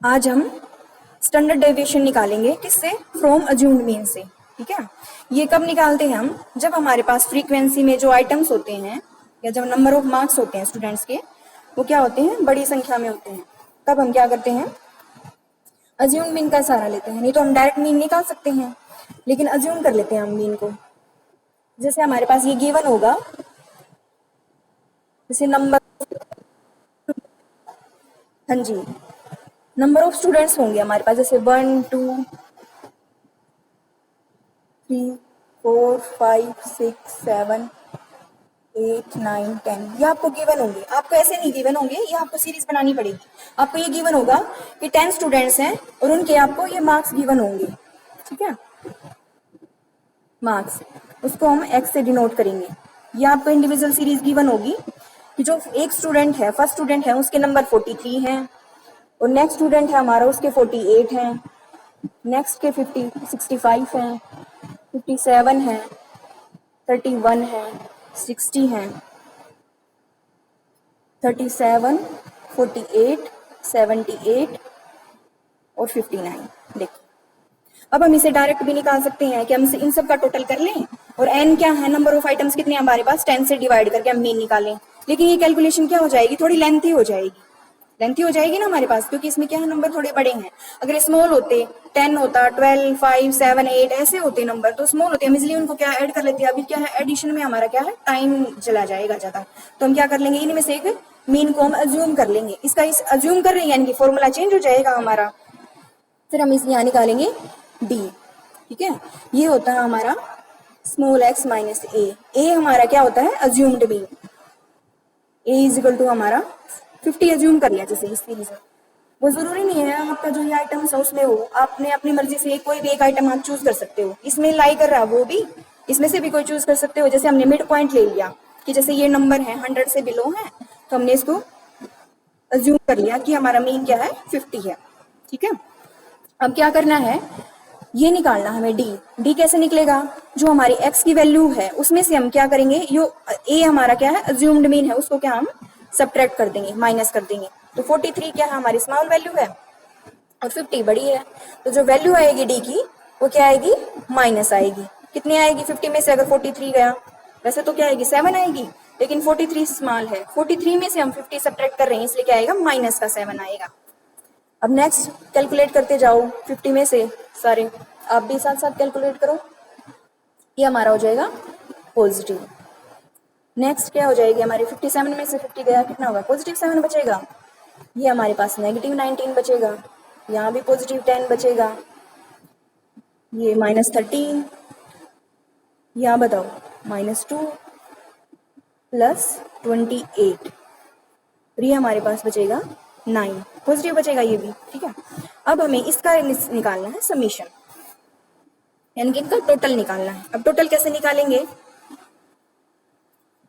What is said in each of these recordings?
आज हम standard deviation निकालेंगे किससे? फ्रॉम अज्यूम्ड मीन से। ठीक है, ये कब निकालते हैं हम? जब हमारे पास फ्रीक्वेंसी में जो आइटम्स होते हैं या जब नंबर ऑफ मार्क्स होते हैं स्टूडेंट्स के, वो क्या होते हैं? बड़ी संख्या में होते हैं। तब हम क्या करते हैं? अज्यूम्ड मीन का सहारा लेते हैं। नहीं तो हम डायरेक्ट मीन निकाल सकते हैं, लेकिन अज्यूम कर लेते हैं हम मीन को। जैसे हमारे पास ये गिवन होगा, जैसे नंबर, हाँ जी, नंबर ऑफ स्टूडेंट्स होंगे हमारे पास, जैसे 1 2 3 4 5 6 7 8 9 10, ये आपको गिवन होंगे। आपको ऐसे नहीं गिवन होंगे, ये आपको सीरीज बनानी पड़ेगी। आपको ये गिवन होगा कि 10 स्टूडेंट्स हैं और उनके आपको ये मार्क्स गिवन होंगे। ठीक है, मार्क्स, उसको हम एक्स से डिनोट करेंगे। ये आपको इंडिविजुअल सीरीज गिवन होगी कि जो एक स्टूडेंट है, फर्स्ट स्टूडेंट है, उसके नंबर 43 हैं और नेक्स्ट स्टूडेंट है हमारा, उसके 48 हैं, नेक्स्ट के 65 हैं, 57 हैं, 31 हैं, 60 हैं, 37, 48, 78 और 59। देखिए, अब हम इसे डायरेक्ट भी निकाल सकते हैं कि हम इन सब का टोटल कर लें और n क्या है, नंबर ऑफ आइटम्स कितने हैं हमारे पास, 10 से डिवाइड करके हम मीन निकालें। लेकिन ये कैलकुलेशन क्या हो जाएगी? थोड़ी लेंथी हो जाएगी। लेंथी हो जाएगी ना हमारे पास, क्योंकि इसमें क्या है, नंबर थोड़े बड़े हैं। अगर स्मॉल होते, 10 होता, 12, 5, 7, 8 ऐसे होते नंबर, तो स्मॉल होते, हम इसलिए उनको क्या ऐड कर लेते हैं। अभी क्या है, एडिशन में हमारा क्या है, टाइम चला जाएगा ज्यादा। तो हम क्या कर लेंगे, इनमें से एक मीन को हम अज्यूम कर लेंगे। इसका इस अज्यूम कर रहे हैं यानी कि फॉर्मूला चेंज हो जाएगा हमारा। फिर हम इस यहाँ निकालेंगे डी। ठीक है, ये होता है हमारा स्मॉल x माइनस ए हमारा क्या होता है, assumed mean. A is equal to हमारा 50 अज्यूम कर लिया जैसे इस सीरीज में। वो जरूरी नहीं है आपका जो ये आइटम्स है उसमें हो, आपने अपनी मर्जी से कोई भी एक आइटम आप चूज कर सकते हो। इसमें लाई कर रहा है वो भी, इसमें से भी कोई चूज कर सकते हो। जैसे हमने मिड पॉइंट ले लिया कि जैसे ये नंबर है 100 से बिलो है, तो हमने इसको अज्यूम कर लिया कि हमारा मीन क्या है, 50 है। ठीक है, अब क्या करना है, ये निकालना हमें डी। डी कैसे निकलेगा? जो हमारी x की वैल्यू है उसमें से हम क्या करेंगे, जो a हमारा क्या है, अज्यूम्ड मीन है, उसको क्या हम सब्ट्रैक्ट कर देंगे, माइनस कर देंगे। तो 43 क्या है, हमारी स्मॉल वैल्यू है और 50 बड़ी है। तो जो वैल्यू आएगी डी की वो क्या आएगी, माइनस आएगी। कितनी आएगी 50 में से? अगर 43 गया, वैसे तो क्या आएगी, 7 आएगी, लेकिन 43 स्मॉल है। 43 में से हम 50 सब्ट्रैक्ट कर रहे हैं, इसलिए क्या आएगा, माइनस का 7 आएगा। अब नेक्स्ट कैलकुलेट करते जाओ 50 में से सारे, आप भी साथ साथ कैलकुलेट करो। ये हमारा हो जाएगा पॉजिटिव। नेक्स्ट क्या हो जाएगी हमारी, 57 में से 50 गया, कितना होगा, पॉजिटिव 7 बचेगा। ये हमारे पास नेगेटिव 19 बचेगा, यहाँ भी पॉजिटिव 10 बचेगा, ये -13, यहाँ बताओ -2 प्लस 28, और ये हमारे पास बचेगा 9, पॉजिटिव बचेगा ये भी। ठीक है, अब हमें इसका निकालना है समीशन, यानी कि इनका टोटल निकालना है। अब टोटल कैसे निकालेंगे,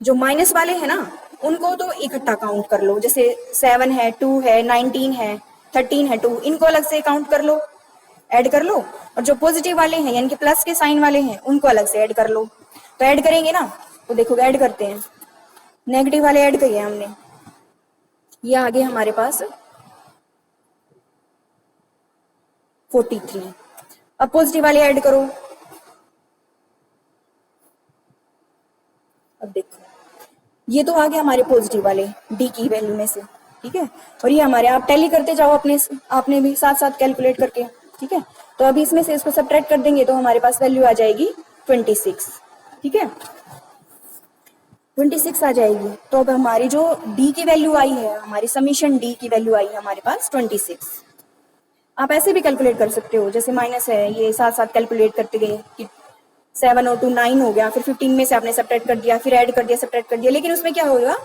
जो माइनस वाले हैं ना उनको तो इकट्ठा काउंट कर लो, जैसे 7 है, 2 है, 19 है, 13 है, 2, इनको अलग से काउंट कर लो, ऐड कर लो। और जो पॉजिटिव वाले हैं यानी कि प्लस के साइन वाले हैं उनको अलग से ऐड कर लो। तो ऐड करेंगे ना, तो देखो ऐड करते हैं, नेगेटिव वाले ऐड किए हमने, ये आगे हमारे पास 43। अब पॉजिटिव वाले ऐड करो, अब देखो ये तो आ गए हमारे पॉजिटिव वाले डी की वैल्यू में से। ठीक है, और ये हमारे, आप टैली करते जाओ अपने, आपने भी साथ साथ कैलकुलेट करके। ठीक है, तो अभी इसमें से इसको सब्ट्रैक्ट कर देंगे तो हमारे पास वैल्यू आ जाएगी 26। ठीक है, 26 आ जाएगी। तो अब हमारी जो डी की वैल्यू आई है, हमारी समीशन डी की वैल्यू आई है हमारे पास 26। आप ऐसे भी कैलकुलेट कर सकते हो, जैसे माइनस है, ये साथ साथ कैलकुलेट करते गए कि 7 और 2 9 हो गया, फिर 15 में से आपने सब्ट्रैक्ट कर दिया, फिर ऐड कर दिया, सब्ट्रैक्ट कर दिया। लेकिन उसमें क्या होगा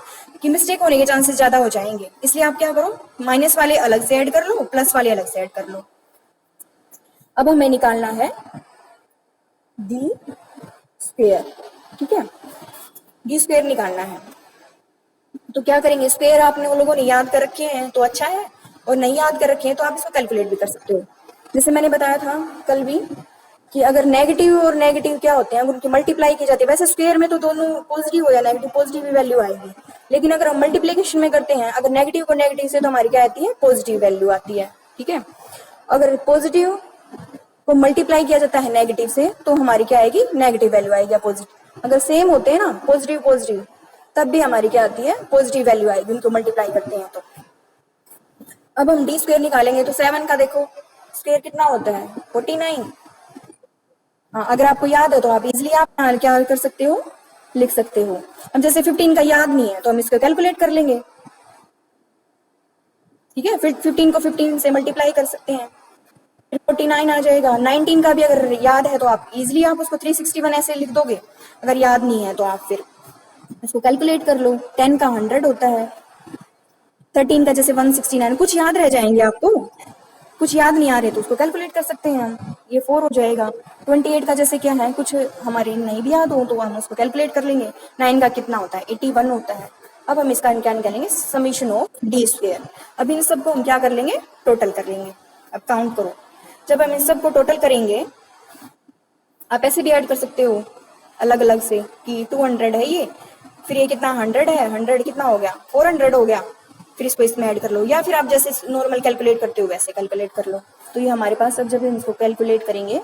कि मिस्टेक होने के चांसेस ज्यादा हो जाएंगे, इसलिए आप क्या करो, माइनस वाले अलग से ऐड कर लो, प्लस वाले अलग से ऐड कर लो। अब हमें निकालना है डी स्क्वायर। ठीक है, डी स्क्वायर निकालना है, तो क्या करेंगे, स्क्वायर आपने उन लोगों ने याद कर रखे हैं तो अच्छा है, और नहीं याद कर रखे हैं तो आप इसको कैलकुलेट भी कर सकते हो। जैसे मैंने बताया था कल भी कि अगर नेगेटिव और नेगेटिव क्या होते हैं, अगर उनकी मल्टीप्लाई की जाती है, वैसे स्क्वायर में तो दोनों पॉजिटिव हो या नेगेटिव, पॉजिटिव भी वैल्यू आएगी। लेकिन अगर हम मल्टीप्लीकेशन में करते हैं, अगर नेगेटिव को नेगेटिव से, तो हमारी क्या आती है, पॉजिटिव वैल्यू आती है। ठीक है। अगर पॉजिटिव को मल्टीप्लाई किया जाता है नेगेटिव से तो हमारी क्या आएगी, नेगेटिव वैल्यू आएगी पॉजिटिव। अगर सेम होते हैं ना पॉजिटिव पॉजिटिव तब भी हमारी क्या आती है, पॉजिटिव वैल्यू आएगी, उनको मल्टीप्लाई करते हैं तो। अब हम डी स्क्वायर निकालेंगे तो 7 का देखो स्क्वायर कितना होता है 49। हाँ, अगर आपको याद है तो आप इजिली आप क्या कर सकते हो, लिख सकते हो। अब जैसे 15 का याद नहीं है तो हम इसको कैलकुलेट कर लेंगे, ठीक है। फिर 15 को 15 से मल्टीप्लाई कर सकते हैं, 49 आ जाएगा। 19 का भी अगर याद है तो आप इजिली आप उसको 361 ऐसे लिख दोगे। अगर याद नहीं है तो आप फिर इसको कैलकुलेट कर लो। 10 का 100 होता है, 13 का जैसे 169, कुछ याद रह जाएंगे आपको, कुछ याद नहीं आ रहे तो उसको कैलकुलेट कर सकते हैं हम, ये 4 हो जाएगा। 28 का जैसे क्या है, कुछ हमारे नहीं भी याद हो तो हम उसको कैलकुलेट कर लेंगे। 9 का कितना होता है 81 होता है। अब हम इसका क्या निकालेंगे, समीशन ऑफ डी स्क्वायर। अब इन सबको हम क्या कर लेंगे, टोटल कर लेंगे। अब काउंट करो, जब हम इन सबको टोटल करेंगे, आप ऐसे भी ऐड कर सकते हो अलग अलग से कि 200 है ये, फिर ये कितना 100 है, 100 कितना हो गया 400 हो गया, फिर इसको इसमें ऐड कर लो, या फिर आप जैसे नॉर्मल कैलकुलेट करते हो वैसे कैलकुलेट कर लो। तो ये हमारे पास अब जब हम इसको कैलकुलेट करेंगे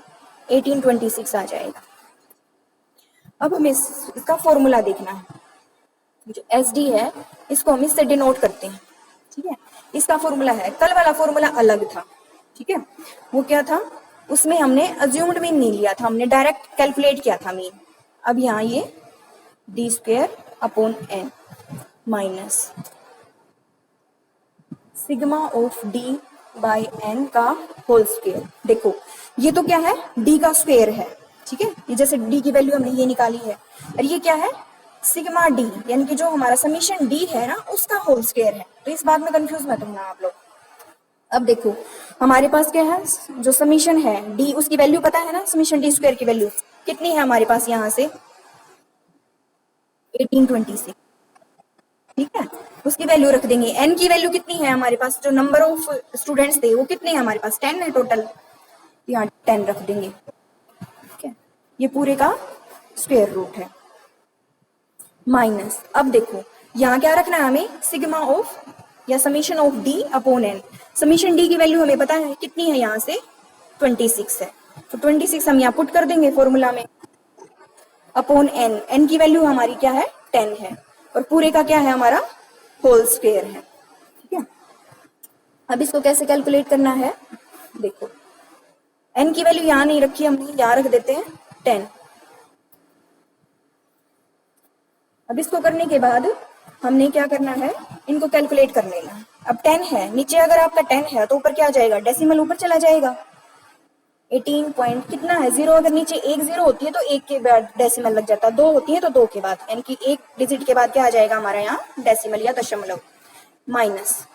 1826 आ जाएगा। अब हमें इसका फॉर्मूला देखना है, जो एस डी है इसको हम इससे डिनोट करते हैं, ठीक है। इसका फॉर्मूला है, कल वाला फॉर्मूला अलग था, ठीक है। वो क्या था, उसमें हमने अज्यूम्ड मीन नहीं लिया था, हमने डायरेक्ट कैलकुलेट किया था मीन। अब यहाँ ये D square upon N minus sigma of D by N का होल स्क्वायर। देखो ये तो क्या है, डी का स्क्वायर है, ठीक है। ये जैसे डी की वैल्यू हमने ये निकाली है, और ये क्या है, सिग्मा डी, यानी कि जो हमारा समीशन डी है ना उसका होल स्क्वायर है। तो इस बात में कंफ्यूज मत होना आप लोग। अब देखो हमारे पास क्या है, जो समीशन है डी उसकी वैल्यू पता है ना, समीशन डी स्क्वायर की वैल्यू कितनी है हमारे पास यहाँ से 1826, ठीक है। उसकी वैल्यू रख देंगे। एन की वैल्यू कितनी है हमारे पास, जो नंबर ऑफ स्टूडेंट्स थे वो कितने हैं हमारे पास 10 है टोटल, यहाँ 10 रख देंगे, ठीक है। ये पूरे का स्क्वायर रूट है माइनस। अब देखो यहाँ क्या रखना है हमें, सिग्मा ऑफ या summation of D upon N. Summation D की वैल्यू हमें पता है कितनी है, यहाँ से 26 है, तो 26 हम यहाँ पुट कर देंगे फॉर्मूला में, अपॉन एन। एन की वैल्यू हमारी क्या है 10 है, और पूरे का क्या है हमारा होल स्क्वायर है, ठीक है। अब इसको कैसे कैलकुलेट करना है, देखो एन की वैल्यू यहाँ नहीं रखी हमने, यहाँ रख देते हैं 10। अब इसको करने के बाद हमने क्या करना है, इनको कैलकुलेट कर लेना। अब 10 है नीचे, अगर आपका 10 है तो ऊपर क्या आ जाएगा, डेसिमल ऊपर चला जाएगा। 18 पॉइंट कितना है, 0 अगर नीचे एक 0 होती है तो एक के बाद डेसिमल लग जाता है, 2 होती है तो 2 के बाद, यानी कि एक डिजिट के बाद क्या आ जाएगा हमारा यहाँ डेसिमल या दशमलव माइनस।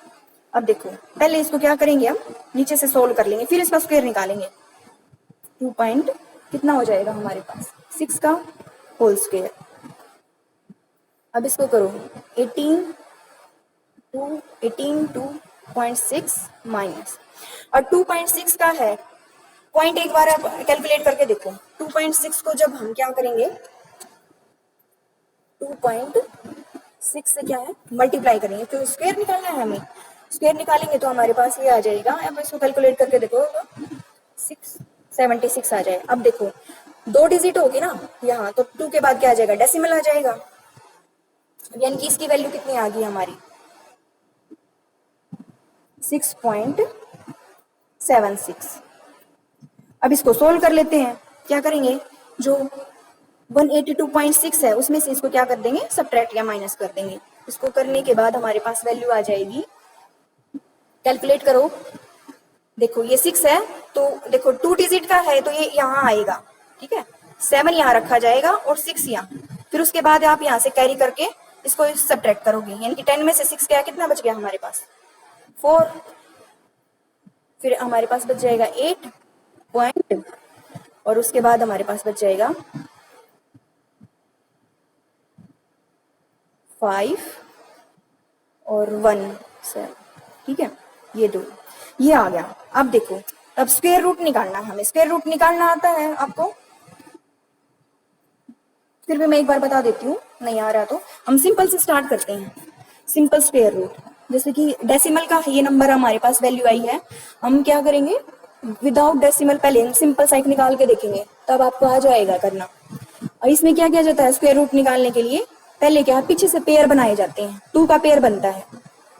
अब देखो पहले इसको क्या करेंगे, हम नीचे से सोल्व कर लेंगे, फिर इसका स्क्वायर निकालेंगे। 2 पॉइंट कितना हो जाएगा हमारे पास 6 का होल स्क्वायर। अब इसको करो 18 2.6 माइनस, और 2.6 का है पॉइंट, एक बार आप कैलकुलेट करके देखो। 2.6 को जब हम क्या करेंगे, 2.6 से क्या है मल्टीप्लाई करेंगे, तो स्क्वायर निकालना है हमें। स्क्वायर निकालेंगे तो हमारे पास ये आ जाएगा, अब इसको कैलकुलेट करके देखो 676 आ जाए। अब देखो 2 डिजिट होगी ना यहाँ, तो 2 के बाद क्या आ जाएगा, डेसिमल आ जाएगा, यानी कि इसकी वैल्यू कितनी आ गई हमारी 6.76। अब इसको सोल्व कर लेते हैं, क्या करेंगे, जो 182.6 है उसमें से इसको क्या कर देंगे, सबट्रैक्ट या माइनस कर देंगे। इसको करने के बाद हमारे पास वैल्यू आ जाएगी, कैलकुलेट करो, देखो ये 6 है तो देखो 2 डिजिट का है तो ये यहाँ आएगा, ठीक है। 7 यहाँ रखा जाएगा और 6 यहाँ, फिर उसके बाद आप यहाँ से कैरी करके इसको सबट्रैक्ट करोगे, यानी कि 10 में से 6 गया, कितना बच गया हमारे पास 4, फिर हमारे पास बच जाएगा 8 पॉइंट, और उसके बाद हमारे पास बच जाएगा 5 और 1 7, ठीक है। ये 2 ये आ गया। अब देखो अब स्क्वायर रूट निकालना है हमें, स्क्वायर रूट निकालना आता है आपको, फिर भी मैं एक बार बता देती हूँ, नहीं आ रहा तो हम सिंपल से स्टार्ट करते हैं। सिंपल स्क्वायर रूट, जैसे कि डेसिमल का ये नंबर हमारे पास वैल्यू आई है, हम क्या करेंगे विदाउट डेसिमल पहले हम सिंपल सा एक निकाल के देखेंगे, तब आपको आ जाएगा करना। और इसमें क्या किया जाता है, स्क्वायर रूट निकालने के लिए पहले क्या पीछे से पेयर बनाए जाते हैं, 2 का पेयर बनता है,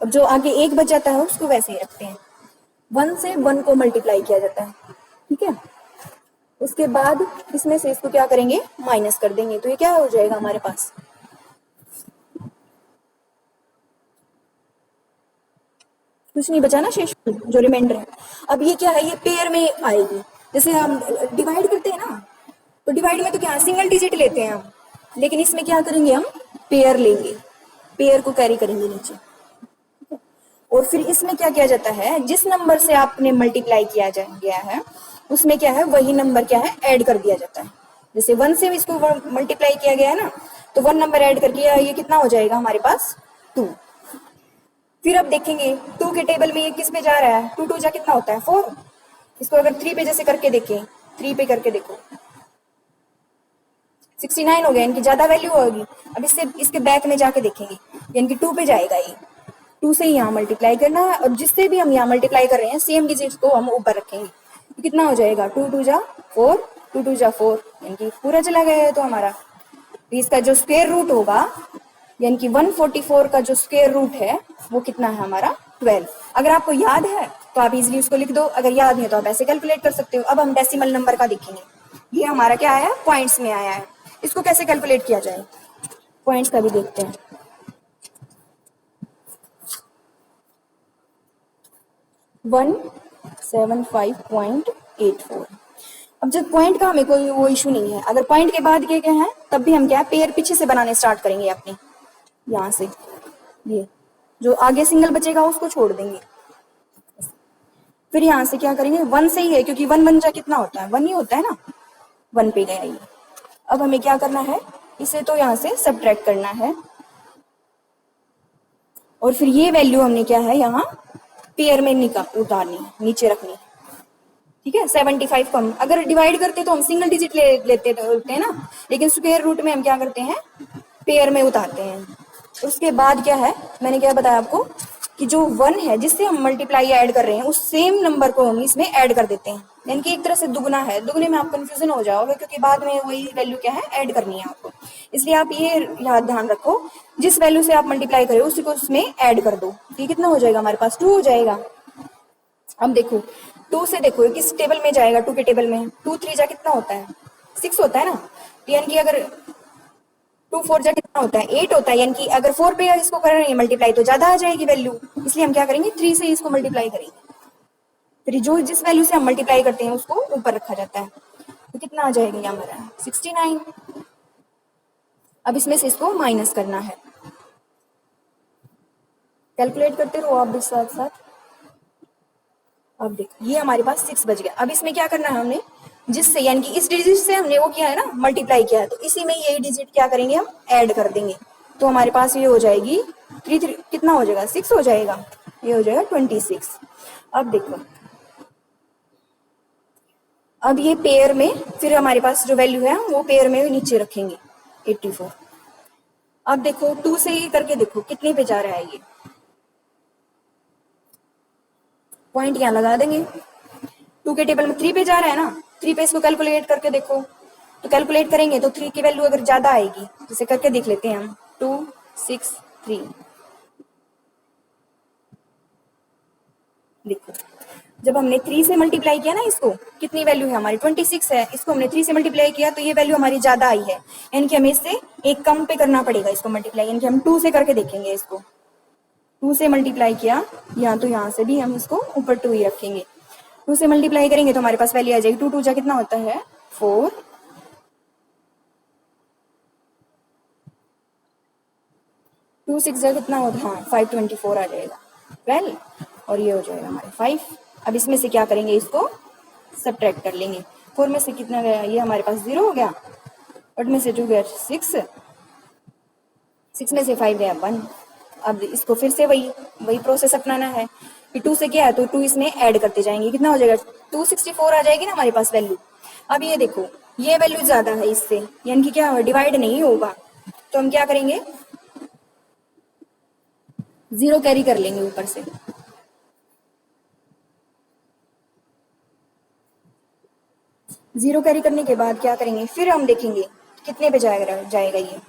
अब जो आगे 1 बच जाता है उसको वैसे ही रखते हैं, 1 से 1 को मल्टीप्लाई किया जाता है, ठीक है। उसके बाद इसमें से इसको क्या करेंगे माइनस कर देंगे, तो ये क्या हो जाएगा हमारे पास, कुछ नहीं बचा ना शेष जो रिमाइंडर है। अब ये क्या है, ये पेयर में आएगी, जैसे हम डिवाइड करते हैं ना, तो डिवाइड में तो क्या सिंगल डिजिट लेते हैं हम, लेकिन इसमें क्या करेंगे हम पेयर लेंगे, पेयर को कैरी करेंगे नीचे। और फिर इसमें क्या किया जाता है, जिस नंबर से आपने मल्टीप्लाई किया गया है उसमें क्या है वही नंबर क्या है ऐड कर दिया जाता है। जैसे 1 से इसको मल्टीप्लाई किया गया है ना, तो 1 नंबर ऐड कर दिया, ये कितना हो जाएगा हमारे पास 2। फिर अब देखेंगे 2 के टेबल में ये किस पे जा रहा है, 2 2 जा कितना होता है 4। इसको अगर 3 पे जैसे करके देखें, 3 पे करके देखो 69 हो गया, इनकी ज्यादा वैल्यू होगी। अब इससे इसके बैक में जाके देखेंगे, यानी कि 2 पे जाएगा, ये 2 से यहाँ मल्टीप्लाई करना है, और जिससे भी हम यहाँ मल्टीप्लाई कर रहे हैं सेम डिजिट को हम ऊपर रखेंगे, तो कितना हो जाएगा 2 2 जा 4, 2 2 जा 4, यानी कि पूरा चला गया है। तो हमारा तो इसका जो स्क्वायर रूट होगा, यानी कि 144 का जो स्क्वायर रूट है वो कितना है हमारा 12। अगर आपको याद है तो आप इजीली उसको लिख दो, अगर याद नहीं तो आप ऐसे कैलकुलेट कर सकते हो। अब हम डेसिमल नंबर का देखेंगे, ये हमारा क्या आया पॉइंट्स में आया है, इसको कैसे कैलकुलेट किया जाए, पॉइंट्स का भी देखते हैं। 175.84। अब जब पॉइंट का हमें कोई वो इशू नहीं है, अगर पॉइंट के बाद क्या क्या है तब भी हम क्या पेयर पीछे से बनाने स्टार्ट करेंगे अपने, यहाँ से ये जो आगे सिंगल बचेगा उसको छोड़ देंगे। फिर यहाँ से क्या करेंगे 1 से ही है, क्योंकि 1 1 जा कितना होता है 1 ही होता है ना, 1 पे गया ये। अब हमें क्या करना है, इसे तो यहाँ से सब्ट्रैक्ट करना है, और फिर ये वैल्यू हमने क्या है यहाँ पेयर में उतारनी, नीचे रखनी, ठीक है। 75 को हम अगर डिवाइड करते तो हम सिंगल डिजिट लेते होते हैं ना, लेकिन स्क्वायर रूट में हम क्या करते हैं पेयर में उतारते हैं। उसके बाद क्या है, मैंने क्या बताया आपको कि जो 1 है जिससे हम मल्टीप्लाई ऐड कर रहे हैं उस सेम नंबर को हम इसमें ऐड कर देते हैं, यानी कि एक तरह से दुगना है, दुगने में आप कंफ्यूजन हो जाओगे क्योंकि बाद में वही वैल्यू क्या है ऐड करनी है आपको। इसलिए आप ये याद ध्यान रखो, जिस वैल्यू से आप मल्टीप्लाई करो उसी को उसमें ऐड कर दो। ये कितना हो जाएगा हमारे पास 2 हो जाएगा। अब देखो 2 से देखो किस टेबल में जाएगा, 2 के टेबल में 2 3 जा कितना होता है 6 होता है ना, यानी कि अगर 2 4 जा कितना होता है 8 होता है, यानी कि अगर 4 पे इसको कर रहे हैं मल्टीप्लाई तो ज्यादा आ जाएगी वैल्यू, इसलिए हम क्या करेंगे 3 से इसको मल्टीप्लाई करेंगे। फिर जो जिस वैल्यू से हम मल्टीप्लाई करते हैं उसको ऊपर रखा जाता है, तो कितना आ जाएगा ये हमारा 69। अब इसमें से इसको माइनस करना है, कैलकुलेट करते रहो आप भी साथ साथ। अब देखो ये हमारे पास 6 बच गया। अब इसमें क्या करना है हमने, जिससे यानी कि इस डिजिट से हमने वो किया है ना मल्टीप्लाई किया है, तो इसी में ये डिजिट क्या करेंगे हम ऐड कर देंगे, तो हमारे पास ये हो जाएगी 3 कितना हो जाएगा 6 हो जाएगा, ये हो जाएगा 26। अब देखो अब ये पेयर में फिर हमारे पास जो वैल्यू है वो पेयर में नीचे रखेंगे 84। अब देखो 2 से ही करके देखो कितने पे जा रहा है, ये पॉइंट यहाँ लगा देंगे, 2 के टेबल में 3 पे जा रहा है ना, 3 पे इसको कैलकुलेट करके देखो, तो कैलकुलेट करेंगे तो 3 की वैल्यू अगर ज्यादा आएगी, जैसे करके देख लेते हैं हम 2 6 3। देखो जब हमने 3 से मल्टीप्लाई किया ना इसको, कितनी वैल्यू है हमारी 26 है, इसको हमने 3 से मल्टीप्लाई किया तो ये वैल्यू हमारी ज्यादा आई है, यानी कि हमें इससे एक कम पे करना पड़ेगा इसको मल्टीप्लाई, यानी कि हम 2 से करके देखेंगे इसको, 2 से मल्टीप्लाई किया या तो यहाँ से भी हम इसको ऊपर 2 ही रखेंगे, 2 से मल्टीप्लाई करेंगे तो हमारे पास वैल्यू आ जाएगी 2 2 जा कितना होता है 4, 2 6 जा कितना होता है 524 आ जाएगा 12, और ये हो जाएगा हमारे 5। अब इसमें से क्या करेंगे इसको सब्ट्रैक्ट कर लेंगे, 4 में से कितना गया, ये हमारे पास 0 हो गया, 8 में से 2 गया 6, 6 में से 5 गया 1। अब इसको फिर से वही प्रोसेस अपनाना है कि 2 से क्या है तो 2 इसमें ऐड करते जाएंगे, कितना हो जाएगा 264 आ जाएगी ना हमारे पास वैल्यू। अब ये देखो ये वैल्यू ज्यादा है इससे, यानी कि क्या डिवाइड नहीं होगा, तो हम क्या करेंगे जीरो कैरी कर लेंगे ऊपर से। जीरो कैरी करने के बाद क्या करेंगे, फिर हम देखेंगे कितने पे जाएगा जाएगा ये।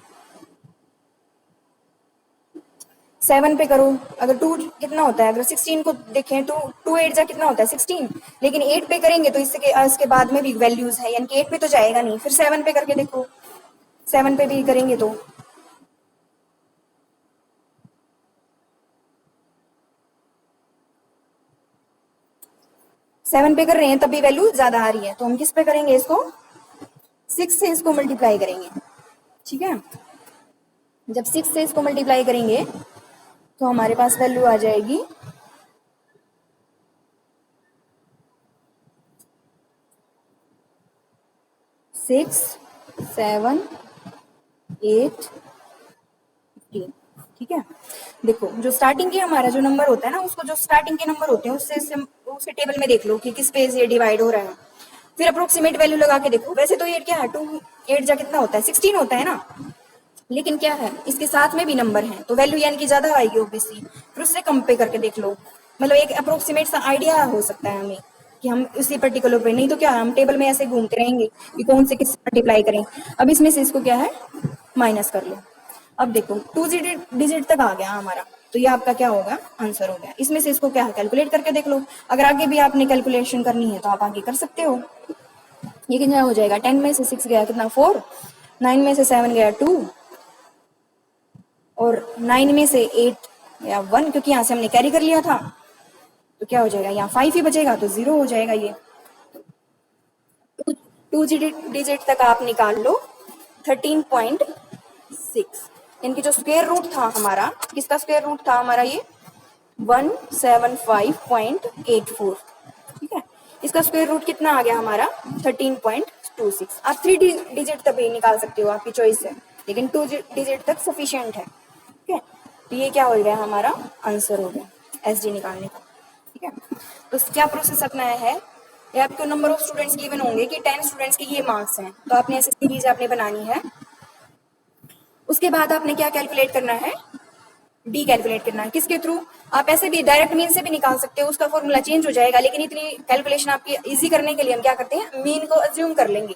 7 पे करो, अगर 2 कितना होता है, अगर 16 को देखें तो 2 8 जा कितना होता है 16, लेकिन 8 पे करेंगे तो इसके बाद में भी वैल्यूज है, यानी कि 8 पे तो जाएगा नहीं, फिर 7 पे करके देखो, 7 पे भी करेंगे तो 7 पे कर रहे हैं तब भी वैल्यू ज्यादा आ रही है, तो हम किस पे करेंगे इसको, 6 से इसको मल्टीप्लाई करेंगे। ठीक है, जब 6 से इसको मल्टीप्लाई करेंगे तो हमारे पास वैल्यू आ जाएगी 6 7 8 15। ठीक है, देखो जो स्टार्टिंग के हमारा जो नंबर होता है ना, उसको जो स्टार्टिंग के नंबर होते हैं उसके टेबल में देख लो कि किस पे ये डिवाइड हो रहा है, फिर अप्रोक्सीमेट वैल्यू लगा के देखो। वैसे तो 8 क्या है, 2 8 जा कितना होता है 16 होता है ना, लेकिन क्या है इसके साथ में भी नंबर है तो वैल्यू यानी कि ज्यादा आएगी ऑब्वियसली, फिर उससे कंपेयर करके देख लो, मतलब एक अप्रोक्सीमेट सा आइडिया हो सकता है हमें कि हम उसी पर्टिकुलर पे, नहीं तो क्या हम टेबल में ऐसे घूमते रहेंगे कि कौन से किस मल्टीप्लाई करें। अब इसमें से इसको क्या है माइनस कर लो। अब देखो 2 डिजिट तक आ गया हमारा, तो ये आपका क्या होगा आंसर हो गया। इसमें से इसको क्या है कैलकुलेट करके देख लो, अगर आगे भी आपने कैलकुलेशन करनी है तो आप आगे कर सकते हो। ये कितना हो जाएगा, 10 में से 6 गया कितना 4, 9 में से 7 गया 2, और 9 में से 8 या 1, क्योंकि यहाँ से हमने कैरी कर लिया था, तो क्या हो जाएगा यहाँ 5 ही बचेगा, तो 0 हो जाएगा ये। 2 डिजिट तक आप निकाल लो 13.6, इनकी जो स्क्वायर रूट था हमारा, किसका स्क्वायर रूट था हमारा ये 175.84। ठीक है, इसका स्क्वायर रूट कितना आ गया हमारा 13.26। आप 3 डिजिट तक भी निकाल सकते हो, आपकी चॉइस है, लेकिन 2 डिजिट तक सफिशिएंट है। ठीक है, तो ये क्या हो गया हमारा आंसर हो गया एसडी निकालने का। ठीक है, तो क्या प्रोसेस अपनाया है, ये आपको नंबर ऑफ स्टूडेंट्स गिवन होंगे कि 10 स्टूडेंट्स के ये मार्क्स हैं, तो आपने ऐसे सीरीज आपने बनानी है। उसके बाद आपने क्या कैलकुलेट करना है, डी कैलकुलेट करना है, किसके थ्रू, आप ऐसे भी डायरेक्ट मीन से भी निकाल सकते हो, उसका फॉर्मूला चेंज हो जाएगा, लेकिन इतनी कैलकुलेशन आपकी इजी करने के लिए हम क्या करते हैं मीन को अज्यूम कर लेंगे।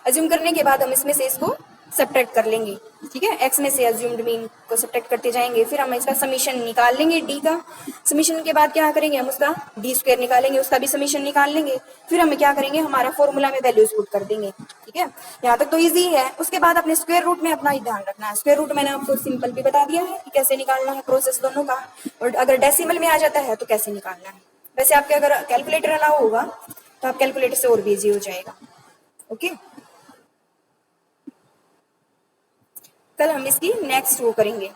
अज्यूम करने के बाद हम इसमें से इसको सब्ट्रैक्ट कर लेंगे। ठीक है, एक्स में से अज्यूम्ड मीन को सब्ट्रैक्ट करते जाएंगे, फिर हम इसका समीशन निकाल लेंगे डी का। समीशन के बाद क्या करेंगे हम उसका डी स्क्वायर निकालेंगे, उसका भी समीशन निकाल लेंगे, फिर हम क्या करेंगे हमारा फॉर्मूला में वैल्यूज पुट कर देंगे। ठीक है, यहाँ तक तो इजी है। उसके बाद अपने स्क्वायर रूट में अपना ही ध्यान रखना है, स्क्वायर रूट मैंने आपको सिंपल भी बता दिया है कि कैसे निकालना है प्रोसेस दोनों का, और अगर डेसिमल में आ जाता है तो कैसे निकालना है। वैसे आपके अगर कैलकुलेटर अलाउ होगा तो आप कैलकुलेटर से और भी इजी हो जाएगा। ओके, कल हम इसकी नेक्स्ट वो करेंगे।